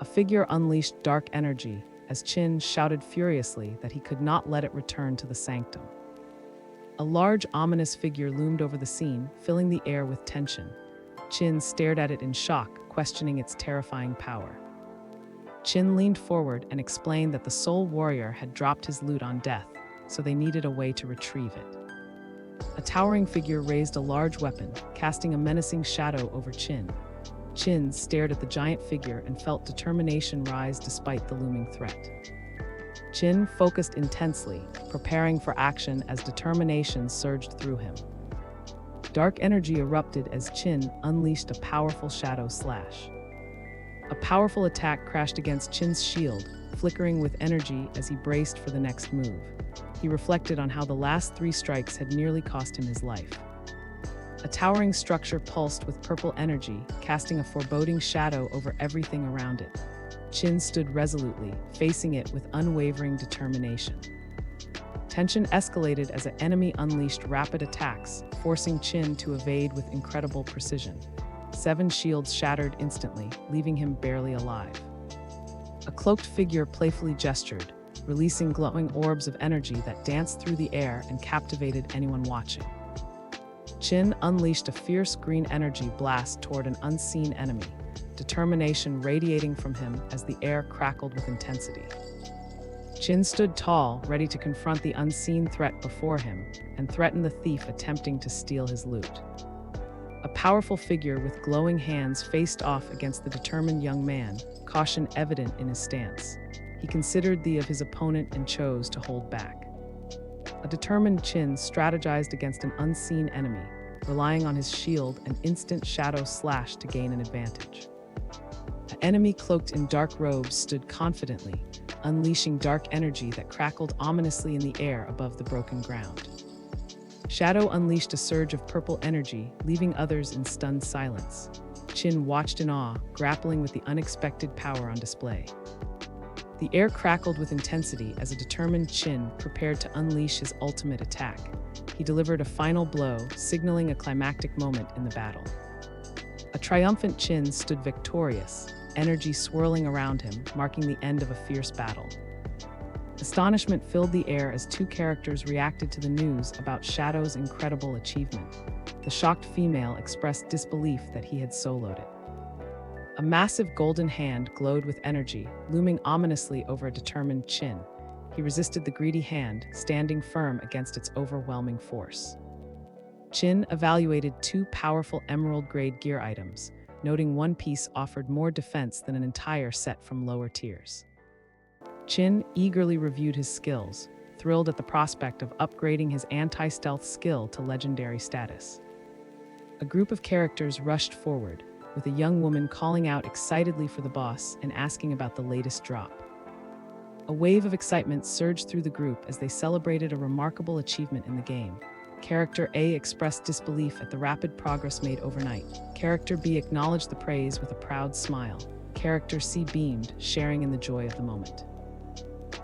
A figure unleashed dark energy as Qin shouted furiously that he could not let it return to the sanctum. A large, ominous figure loomed over the scene, filling the air with tension. Qin stared at it in shock, questioning its terrifying power. Qin leaned forward and explained that the Soul Warrior had dropped his loot on death, so they needed a way to retrieve it. A towering figure raised a large weapon, casting a menacing shadow over Qin. Qin stared at the giant figure and felt determination rise despite the looming threat. Qin focused intensely, preparing for action as determination surged through him. Dark energy erupted as Qin unleashed a powerful shadow slash. A powerful attack crashed against Qin's shield, flickering with energy as he braced for the next move. He reflected on how the last 3 strikes had nearly cost him his life. A towering structure pulsed with purple energy, casting a foreboding shadow over everything around it. Qin stood resolutely, facing it with unwavering determination. Tension escalated as an enemy unleashed rapid attacks, forcing Qin to evade with incredible precision. 7 shields shattered instantly, leaving him barely alive. A cloaked figure playfully gestured, releasing glowing orbs of energy that danced through the air and captivated anyone watching. Qin unleashed a fierce green energy blast toward an unseen enemy, determination radiating from him as the air crackled with intensity. Qin stood tall, ready to confront the unseen threat before him, and threaten the thief attempting to steal his loot. A powerful figure with glowing hands faced off against the determined young man, caution evident in his stance. He considered the of his opponent and chose to hold back. A determined Qin strategized against an unseen enemy, relying on his shield and instant shadow slash to gain an advantage. An enemy cloaked in dark robes stood confidently, unleashing dark energy that crackled ominously in the air above the broken ground. Shadow unleashed a surge of purple energy, leaving others in stunned silence. Qin watched in awe, grappling with the unexpected power on display. The air crackled with intensity as a determined Qin prepared to unleash his ultimate attack. He delivered a final blow, signaling a climactic moment in the battle. A triumphant Qin stood victorious, energy swirling around him, marking the end of a fierce battle. Astonishment filled the air as 2 characters reacted to the news about Shadow's incredible achievement. The shocked female expressed disbelief that he had soloed it. A massive golden hand glowed with energy, looming ominously over a determined Qin. He resisted the greedy hand, standing firm against its overwhelming force. Qin evaluated 2 powerful emerald-grade gear items, noting one piece offered more defense than an entire set from lower tiers. Qin eagerly reviewed his skills, thrilled at the prospect of upgrading his anti-stealth skill to legendary status. A group of characters rushed forward, with a young woman calling out excitedly for the boss and asking about the latest drop. A wave of excitement surged through the group as they celebrated a remarkable achievement in the game. Character A expressed disbelief at the rapid progress made overnight. Character B acknowledged the praise with a proud smile. Character C beamed, sharing in the joy of the moment.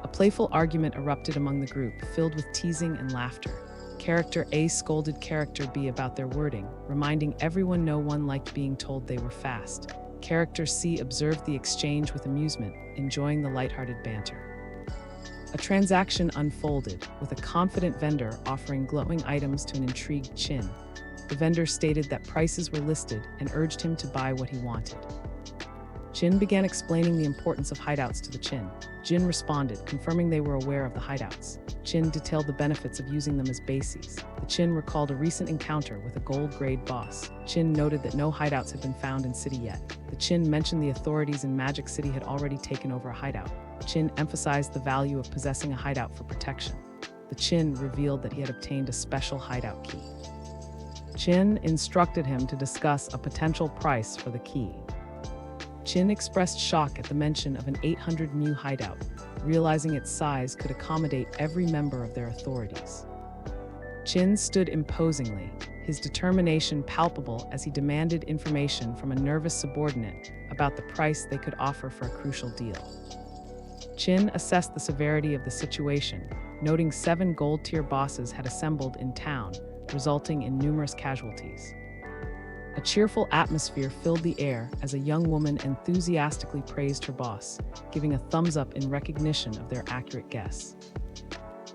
A playful argument erupted among the group, filled with teasing and laughter. Character A scolded Character B about their wording, reminding everyone no one liked being told they were fast. Character C observed the exchange with amusement, enjoying the lighthearted banter. A transaction unfolded, with a confident vendor offering glowing items to an intrigued Qin. The vendor stated that prices were listed and urged him to buy what he wanted. Qin began explaining the importance of hideouts to the Qin. Jin responded, confirming they were aware of the hideouts. Qin detailed the benefits of using them as bases. The Qin recalled a recent encounter with a gold-grade boss. Qin noted that no hideouts had been found in City yet. The Qin mentioned the authorities in Magic City had already taken over a hideout. Qin emphasized the value of possessing a hideout for protection. The Qin revealed that he had obtained a special hideout key. Qin instructed him to discuss a potential price for the key. Qin expressed shock at the mention of an 800 mu hideout, realizing its size could accommodate every member of their authorities. Qin stood imposingly, his determination palpable as he demanded information from a nervous subordinate about the price they could offer for a crucial deal. Qin assessed the severity of the situation, noting 7 gold-tier bosses had assembled in town, resulting in numerous casualties. A cheerful atmosphere filled the air as a young woman enthusiastically praised her boss, giving a thumbs up in recognition of their accurate guess.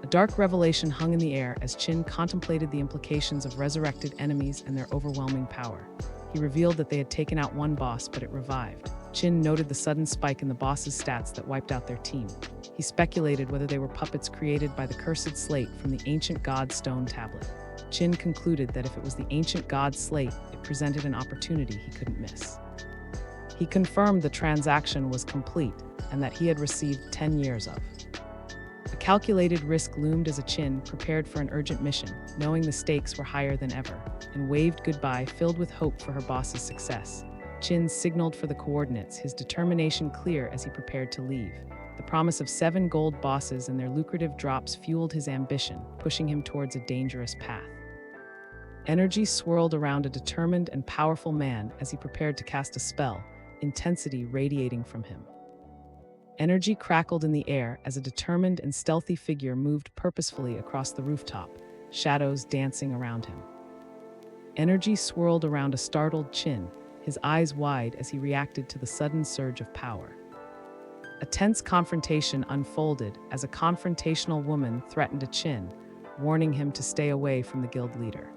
A dark revelation hung in the air as Qin contemplated the implications of resurrected enemies and their overwhelming power. He revealed that they had taken out one boss, but it revived. Qin noted the sudden spike in the boss's stats that wiped out their team. He speculated whether they were puppets created by the cursed slate from the ancient god's stone tablet. Qin concluded that if it was the ancient god's slate, it presented an opportunity he couldn't miss. He confirmed the transaction was complete and that he had received 10 years of. A calculated risk loomed as Qin prepared for an urgent mission, knowing the stakes were higher than ever, and waved goodbye filled with hope for her boss's success. Qin signaled for the coordinates, his determination clear as he prepared to leave. The promise of 7 gold bosses and their lucrative drops fueled his ambition, pushing him towards a dangerous path. Energy swirled around a determined and powerful man as he prepared to cast a spell, intensity radiating from him. Energy crackled in the air as a determined and stealthy figure moved purposefully across the rooftop, shadows dancing around him. Energy swirled around a startled Qin, his eyes wide as he reacted to the sudden surge of power. A tense confrontation unfolded as a confrontational woman threatened Qin, warning him to stay away from the guild leader.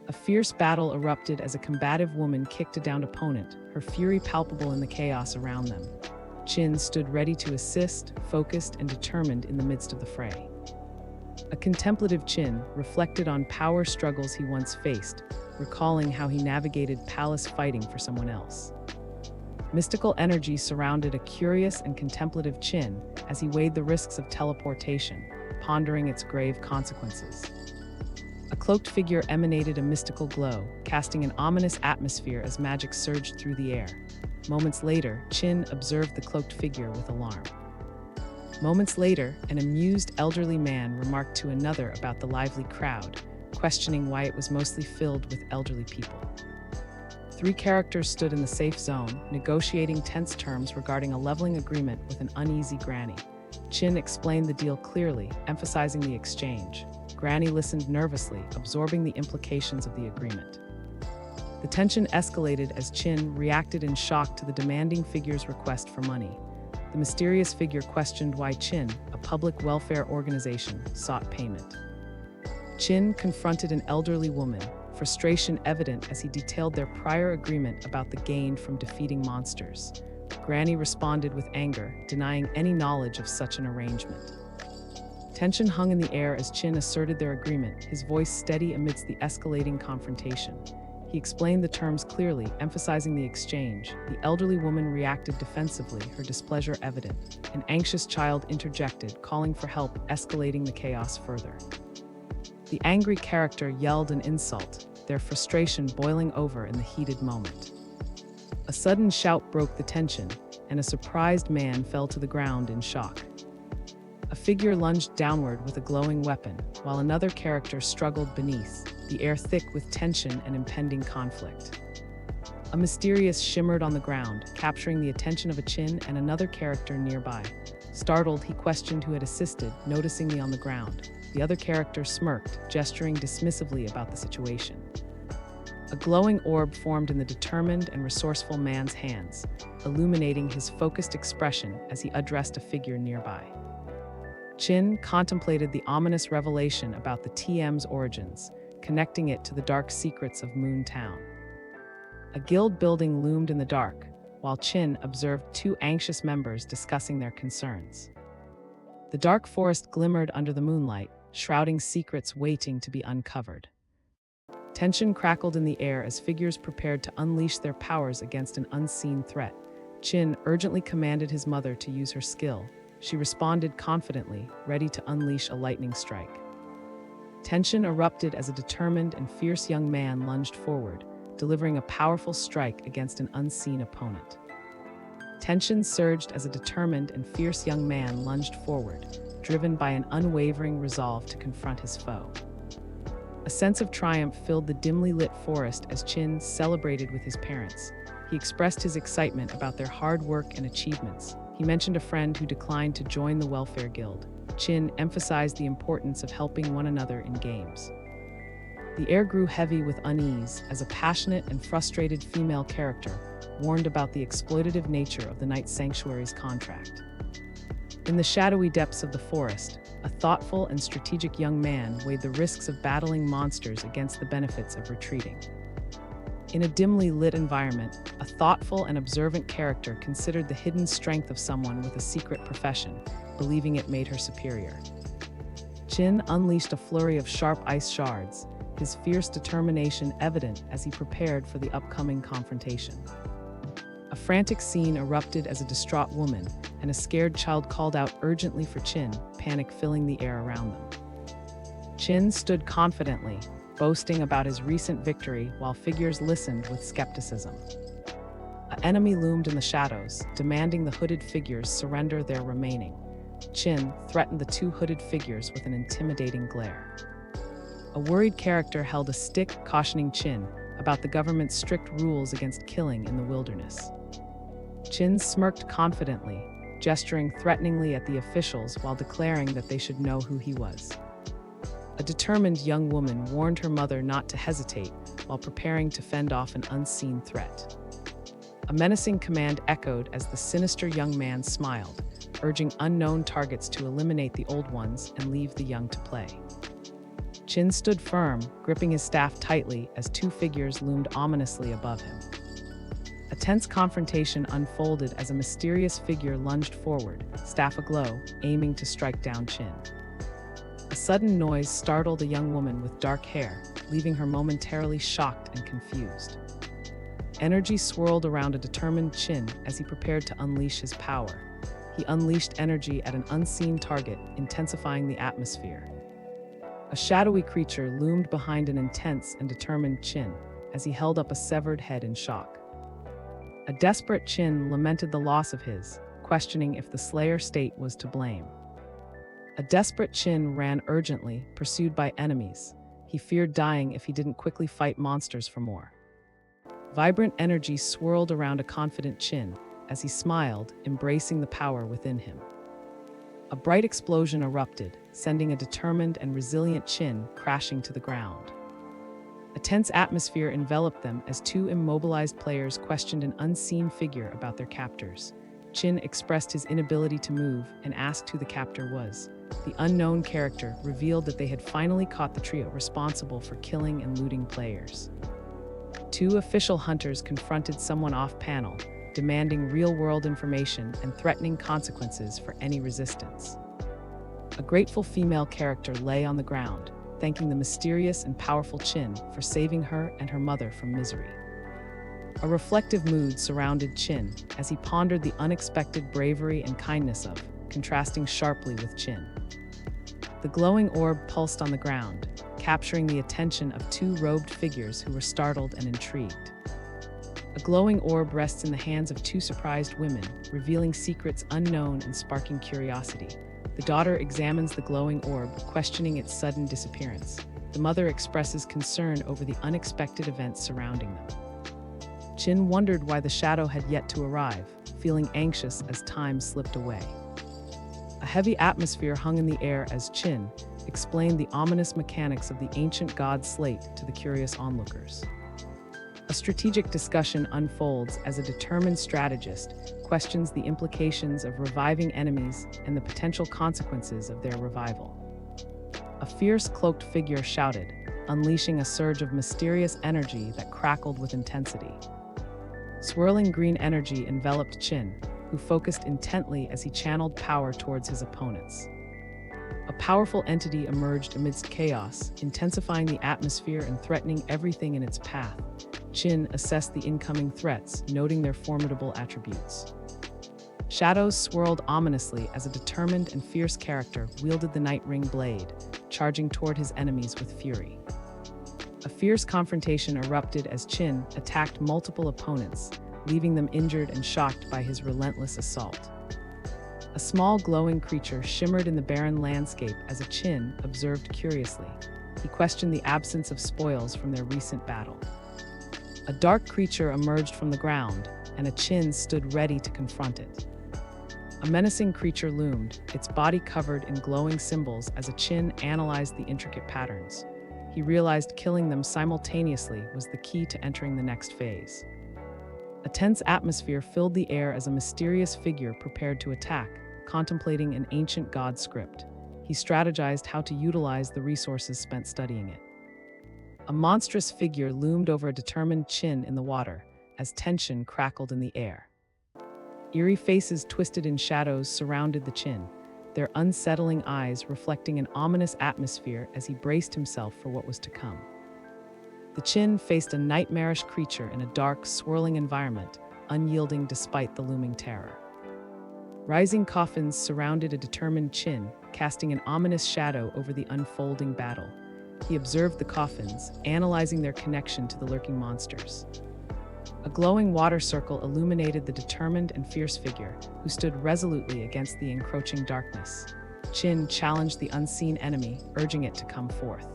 A fierce battle erupted as a combative woman kicked a downed opponent, her fury palpable in the chaos around them. Qin stood ready to assist, focused and determined in the midst of the fray. A contemplative Qin reflected on power struggles he once faced, recalling how he navigated palace fighting for someone else. Mystical energy surrounded a curious and contemplative Qin as he weighed the risks of teleportation, pondering its grave consequences. A cloaked figure emanated a mystical glow, casting an ominous atmosphere as magic surged through the air. Moments later, Qin observed the cloaked figure with alarm. Moments later, an amused elderly man remarked to another about the lively crowd, questioning why it was mostly filled with elderly people. 3 characters stood in the safe zone, negotiating tense terms regarding a leveling agreement with an uneasy granny. Qin explained the deal clearly, emphasizing the exchange. Granny listened nervously, absorbing the implications of the agreement. The tension escalated as Qin reacted in shock to the demanding figure's request for money. The mysterious figure questioned why Qin, a public welfare organization, sought payment. Qin confronted an elderly woman, frustration evident as he detailed their prior agreement about the gain from defeating monsters. Granny responded with anger, denying any knowledge of such an arrangement. Tension hung in the air as Qin asserted their agreement, his voice steady amidst the escalating confrontation. He explained the terms clearly, emphasizing the exchange. The elderly woman reacted defensively, her displeasure evident. An anxious child interjected, calling for help, escalating the chaos further. The angry character yelled an insult, their frustration boiling over in the heated moment. A sudden shout broke the tension, and a surprised man fell to the ground in shock. A figure lunged downward with a glowing weapon, while another character struggled beneath, the air thick with tension and impending conflict. A mysterious shimmered on the ground, capturing the attention of Qin and another character nearby. Startled, he questioned who had assisted, noticing the on the ground. The other character smirked, gesturing dismissively about the situation. A glowing orb formed in the determined and resourceful man's hands, illuminating his focused expression as he addressed a figure nearby. Qin contemplated the ominous revelation about the TM's origins, connecting it to the dark secrets of Moon Town. A guild building loomed in the dark, while Qin observed 2 anxious members discussing their concerns. The dark forest glimmered under the moonlight, shrouding secrets waiting to be uncovered. Tension crackled in the air as figures prepared to unleash their powers against an unseen threat. Qin urgently commanded his mother to use her skill. She responded confidently, ready to unleash a lightning strike. Tension erupted as a determined and fierce young man lunged forward, delivering a powerful strike against an unseen opponent. Tension surged as a determined and fierce young man lunged forward, driven by an unwavering resolve to confront his foe. A sense of triumph filled the dimly lit forest as Qin celebrated with his parents. He expressed his excitement about their hard work and achievements. He mentioned a friend who declined to join the welfare guild. Qin emphasized the importance of helping one another in games. The air grew heavy with unease as a passionate and frustrated female character warned about the exploitative nature of the Night Sanctuary's contract. In the shadowy depths of the forest, a thoughtful and strategic young man weighed the risks of battling monsters against the benefits of retreating. In a dimly lit environment, a thoughtful and observant character considered the hidden strength of someone with a secret profession, believing it made her superior. Qin unleashed a flurry of sharp ice shards, his fierce determination evident as he prepared for the upcoming confrontation. A frantic scene erupted as a distraught woman and a scared child called out urgently for Qin, panic filling the air around them. Qin stood confidently, boasting about his recent victory while figures listened with skepticism. An enemy loomed in the shadows, demanding the hooded figures surrender their remaining. Qin threatened the two hooded figures with an intimidating glare. A worried character held a stick cautioning Qin about the government's strict rules against killing in the wilderness. Qin smirked confidently, gesturing threateningly at the officials while declaring that they should know who he was. A determined young woman warned her mother not to hesitate while preparing to fend off an unseen threat. A menacing command echoed as the sinister young man smiled, urging unknown targets to eliminate the old ones and leave the young to play. Qin stood firm, gripping his staff tightly as two figures loomed ominously above him. A tense confrontation unfolded as a mysterious figure lunged forward, staff aglow, aiming to strike down Qin. A sudden noise startled a young woman with dark hair, leaving her momentarily shocked and confused. Energy swirled around a determined Qin as he prepared to unleash his power. He unleashed energy at an unseen target, intensifying the atmosphere. A shadowy creature loomed behind an intense and determined Qin as he held up a severed head in shock. A desperate Qin lamented the loss of his, questioning if the Slayer state was to blame. A desperate Qin ran urgently, pursued by enemies. He feared dying if he didn't quickly fight monsters for more. Vibrant energy swirled around a confident Qin as he smiled, embracing the power within him. A bright explosion erupted, sending a determined and resilient Qin crashing to the ground. A tense atmosphere enveloped them as two immobilized players questioned an unseen figure about their captors. Qin expressed his inability to move and asked who the captor was. The unknown character revealed that they had finally caught the trio responsible for killing and looting players. Two official hunters confronted someone off-panel, demanding real-world information and threatening consequences for any resistance. A grateful female character lay on the ground, thanking the mysterious and powerful Qin for saving her and her mother from misery. A reflective mood surrounded Qin as he pondered the unexpected bravery and kindness of, contrasting sharply with Qin. The glowing orb pulsed on the ground, capturing the attention of two robed figures who were startled and intrigued. A glowing orb rests in the hands of two surprised women, revealing secrets unknown and sparking curiosity. The daughter examines the glowing orb, questioning its sudden disappearance. The mother expresses concern over the unexpected events surrounding them. Qin wondered why the shadow had yet to arrive, feeling anxious as time slipped away. A heavy atmosphere hung in the air as Qin explained the ominous mechanics of the ancient god slate to the curious onlookers. A strategic discussion unfolds as a determined strategist questions the implications of reviving enemies and the potential consequences of their revival. A fierce cloaked figure shouted, unleashing a surge of mysterious energy that crackled with intensity. Swirling green energy enveloped Qin, who focused intently as he channeled power towards his opponents. A powerful entity emerged amidst chaos, intensifying the atmosphere and threatening everything in its path. Qin assessed the incoming threats, noting their formidable attributes. Shadows swirled ominously as a determined and fierce character wielded the Night Ring blade, charging toward his enemies with fury. A fierce confrontation erupted as Qin attacked multiple opponents, leaving them injured and shocked by his relentless assault. A small glowing creature shimmered in the barren landscape as a Qin observed curiously. He questioned the absence of spoils from their recent battle. A dark creature emerged from the ground, and a Qin stood ready to confront it. A menacing creature loomed, its body covered in glowing symbols as a Qin analyzed the intricate patterns. he realized killing them simultaneously was the key to entering the next phase. A tense atmosphere filled the air as a mysterious figure prepared to attack, contemplating an ancient god script. He strategized how to utilize the resources spent studying it. A monstrous figure loomed over a determined Qin in the water, as tension crackled in the air. Eerie faces twisted in shadows surrounded the Qin, their unsettling eyes reflecting an ominous atmosphere as he braced himself for what was to come. The Qin faced a nightmarish creature in a dark, swirling environment, unyielding despite the looming terror. Rising coffins surrounded a determined Qin, casting an ominous shadow over the unfolding battle. He observed the coffins, analyzing their connection to the lurking monsters. A glowing water circle illuminated the determined and fierce figure, who stood resolutely against the encroaching darkness. Qin challenged the unseen enemy, urging it to come forth.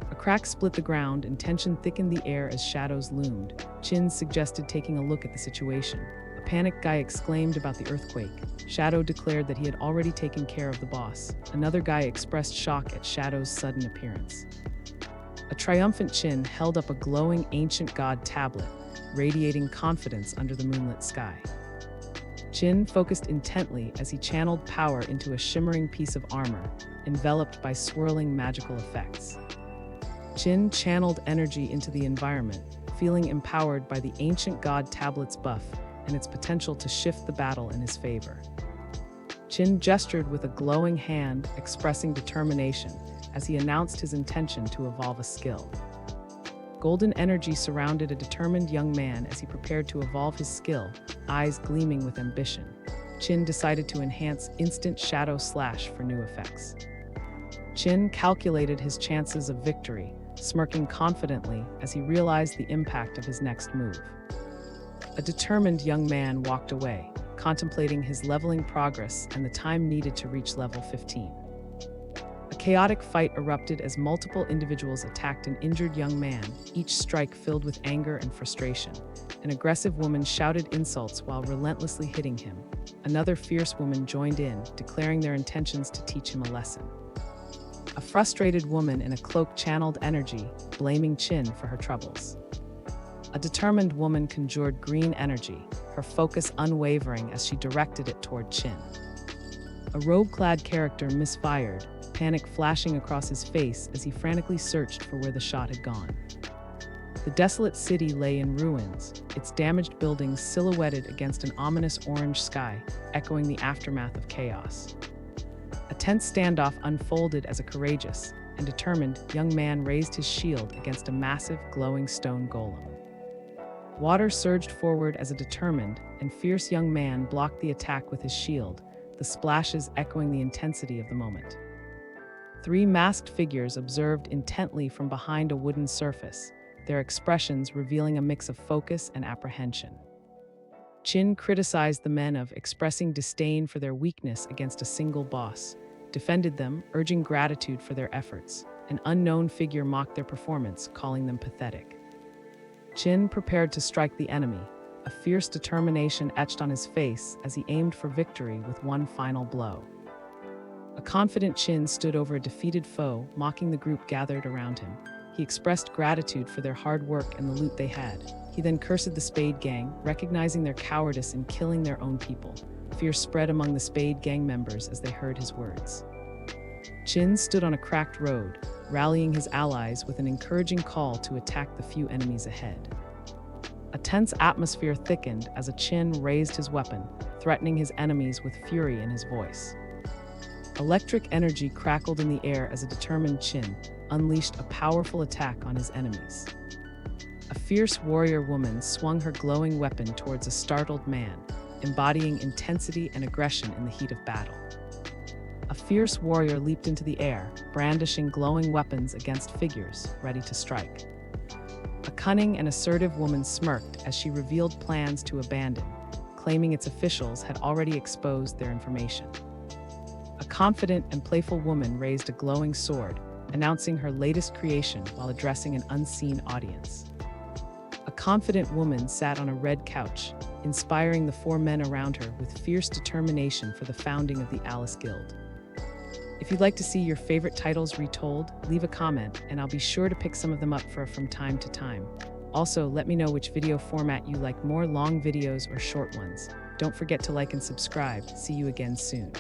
A crack split the ground and tension thickened the air as shadows loomed. Qin suggested taking a look at the situation. A panicked guy exclaimed about the earthquake. Shadow declared that he had already taken care of the boss. Another guy expressed shock at Shadow's sudden appearance. A triumphant Qin held up a glowing ancient god tablet, radiating confidence under the moonlit sky. Qin focused intently as he channeled power into a shimmering piece of armor, enveloped by swirling magical effects. Qin channeled energy into the environment, feeling empowered by the ancient god tablet's buff and its potential to shift the battle in his favor. Qin gestured with a glowing hand, expressing determination as he announced his intention to evolve a skill. Golden energy surrounded a determined young man as he prepared to evolve his skill, eyes gleaming with ambition. Qin decided to enhance instant shadow slash for new effects. Qin calculated his chances of victory, smirking confidently as he realized the impact of his next move. A determined young man walked away, contemplating his leveling progress and the time needed to reach level 15. A chaotic fight erupted as multiple individuals attacked an injured young man, each strike filled with anger and frustration. An aggressive woman shouted insults while relentlessly hitting him. Another fierce woman joined in, declaring their intentions to teach him a lesson. A frustrated woman in a cloak channeled energy, blaming Qin for her troubles. A determined woman conjured green energy, her focus unwavering as she directed it toward Qin. A robe-clad character misfired, panic flashing across his face as he frantically searched for where the shot had gone. The desolate city lay in ruins, its damaged buildings silhouetted against an ominous orange sky, echoing the aftermath of chaos. A tense standoff unfolded as a courageous and determined young man raised his shield against a massive, glowing stone golem. Water surged forward as a determined and fierce young man blocked the attack with his shield, the splashes echoing the intensity of the moment. Three masked figures observed intently from behind a wooden surface, their expressions revealing a mix of focus and apprehension. Qin criticized the men of expressing disdain for their weakness against a single boss, defended them, urging gratitude for their efforts. An unknown figure mocked their performance, calling them pathetic. Qin prepared to strike the enemy, a fierce determination etched on his face as he aimed for victory with one final blow. A confident Qin stood over a defeated foe, mocking the group gathered around him. He expressed gratitude for their hard work and the loot they had. He then cursed the Spade Gang, recognizing their cowardice in killing their own people. Fear spread among the Spade Gang members as they heard his words. Qin stood on a cracked road, rallying his allies with an encouraging call to attack the few enemies ahead. A tense atmosphere thickened as a Qin raised his weapon, threatening his enemies with fury in his voice. Electric energy crackled in the air as a determined Qin unleashed a powerful attack on his enemies. A fierce warrior woman swung her glowing weapon towards a startled man, embodying intensity and aggression in the heat of battle. A fierce warrior leaped into the air, brandishing glowing weapons against figures ready to strike. A cunning and assertive woman smirked as she revealed plans to abandon, claiming its officials had already exposed their information. A confident and playful woman raised a glowing sword, announcing her latest creation while addressing an unseen audience. A confident woman sat on a red couch, inspiring the four men around her with fierce determination for the founding of the Alice Guild. If you'd like to see your favorite titles retold, leave a comment and I'll be sure to pick some of them up from time to time. Also, let me know which video format you like more, long videos or short ones. Don't forget to like and subscribe. See you again soon.